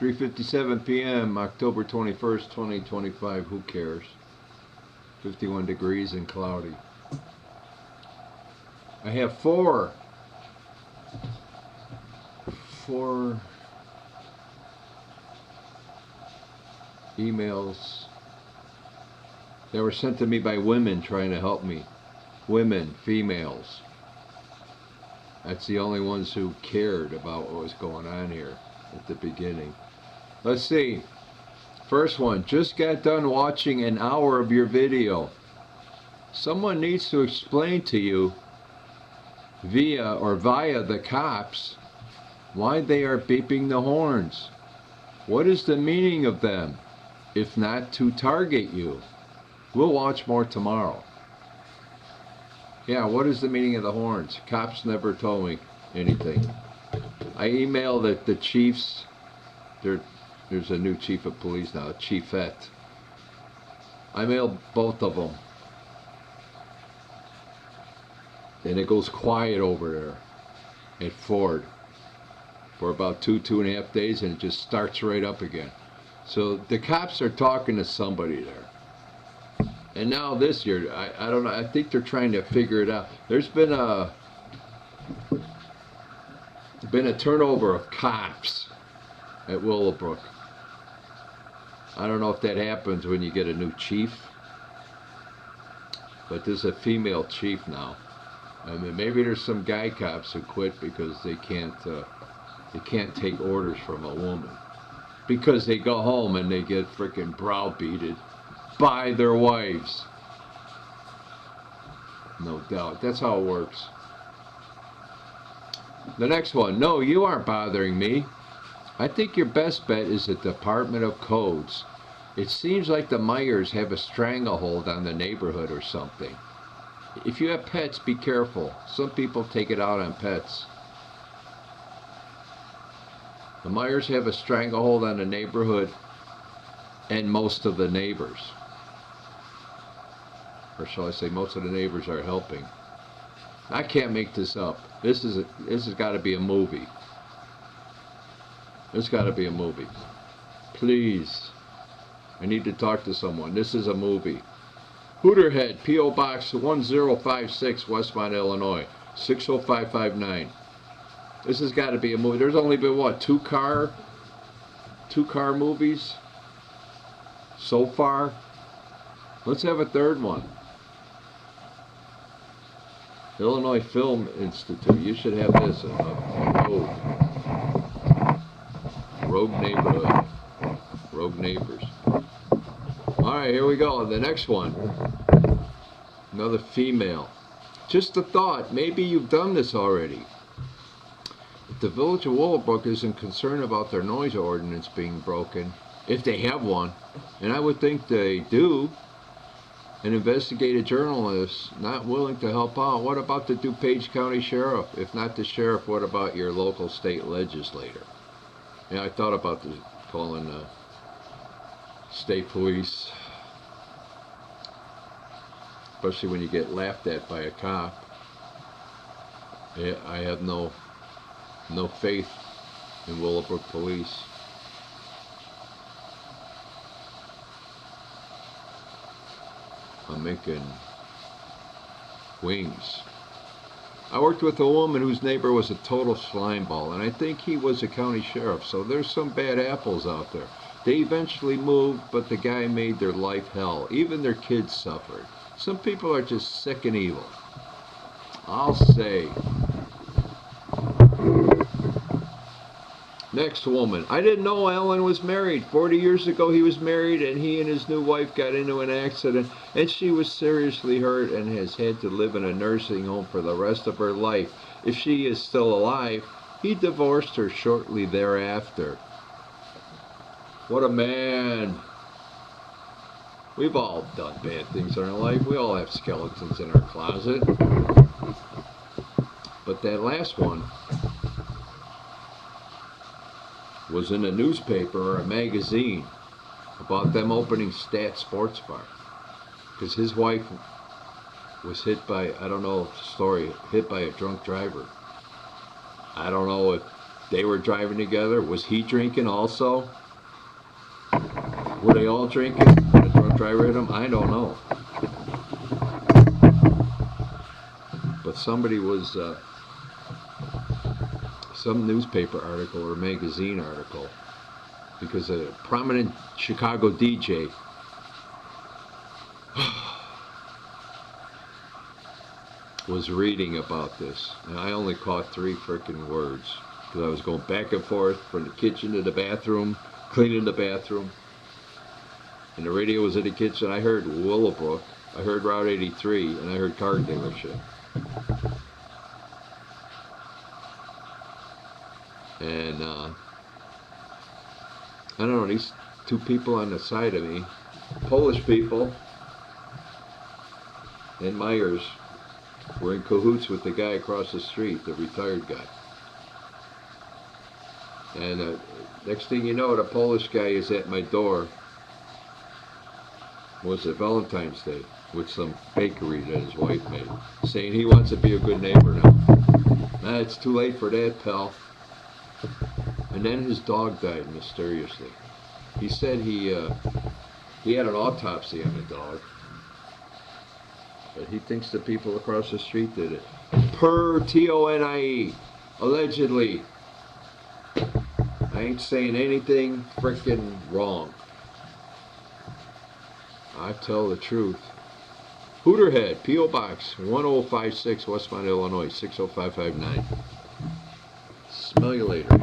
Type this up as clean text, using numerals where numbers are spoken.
3:57 p.m. October 21st, 2025. Who cares? 51 degrees and cloudy. I have four emails that were sent to me by women trying to help me. Women, females. That's the only ones who cared about what was going on here at the beginning. Let's see. First one, just got done watching an hour of your video. Someone needs to explain to you via the cops why they are beeping the horns. What is the meaning of them, if not to target you? We'll watch more tomorrow. Yeah, what is the meaning of the horns? Cops never told me anything. I emailed the chiefs. There's a new chief of police now, a chiefette. I mailed both of them. And it goes quiet over there at Ford for about two and a half days, and it just starts right up again. So the cops are talking to somebody there. And now this year, I don't know, I think they're trying to figure it out. There's been a turnover of cops at Willowbrook. I don't know if that happens when you get a new chief, but there's a female chief now. I mean, maybe there's some guy cops who quit because they can't take orders from a woman, because they go home and they get freaking browbeated by their wives. No doubt. That's how it works. The next one. No, you aren't bothering me. I think your best bet is the Department of Codes. It seems like the Myers have a stranglehold on the neighborhood or something. If you have pets, be careful. Some people take it out on pets. The Myers have a stranglehold on the neighborhood and most of the neighbors. Or shall I say, most of the neighbors are helping. I can't make this up. This has got to be a movie. There's got to be a movie. Please. I need to talk to someone. This is a movie. Hooterhead, P.O. Box 1056, Westmont, Illinois, 60559. This has got to be a movie. There's only been, what, two car movies so far? Let's have a third one. Illinois Film Institute. You should have this. Rogue Neighborhood. Rogue Neighbors. Alright, here we go. The next one. Another female. Just a thought. Maybe you've done this already. If the village of Willowbrook isn't concerned about their noise ordinance being broken, if they have one, and I would think they do, an investigative journalist not willing to help out, what about the DuPage County Sheriff? If not the sheriff, what about your local state legislator? Yeah, I thought about this, calling the state police, especially when you get laughed at by a cop. I have no faith in Willowbrook police. I'm making wings. I worked with a woman whose neighbor was a total slimeball, and I think he was a county sheriff, so there's some bad apples out there. They eventually moved, but the guy made their life hell. Even their kids suffered. Some people are just sick and evil. I'll say. Next woman. I didn't know Alan was married. 40 years ago he was married, and he and his new wife got into an accident, and she was seriously hurt and has had to live in a nursing home for the rest of her life. If she is still alive, he divorced her shortly thereafter. What a man. We've all done bad things in our life. We all have skeletons in our closet. But that last one was in a newspaper or a magazine about them opening Stat Sports Bar, because his wife was hit by, I don't know the story, hit by a drunk driver. I don't know if They were driving together. Was he drinking also? Were they all drinking? The drunk driver hit him? I don't know. But somebody was, some newspaper article or magazine article, because a prominent Chicago DJ was reading about this, and I only caught 3 freaking words because I was going back and forth from the kitchen to the bathroom, cleaning the bathroom, and the radio was in the kitchen. I heard Willowbrook, I heard Route 83, and I heard car dealership. And I don't know, these 2 people on the side of me, Polish people, and Myers, were in cahoots with the guy across the street, the retired guy. And next thing you know, the Polish guy is at my door. Was it Valentine's Day, with some bakery that his wife made, saying he wants to be a good neighbor now. Nah, it's too late for that, pal. And then his dog died mysteriously. He said he had an autopsy on the dog, but he thinks the people across the street did it. Per TONIE, allegedly. I ain't saying anything frickin' wrong. I tell the truth. Hooterhead, P.O. Box 1056, Westmont, Illinois 60559. Smell you later.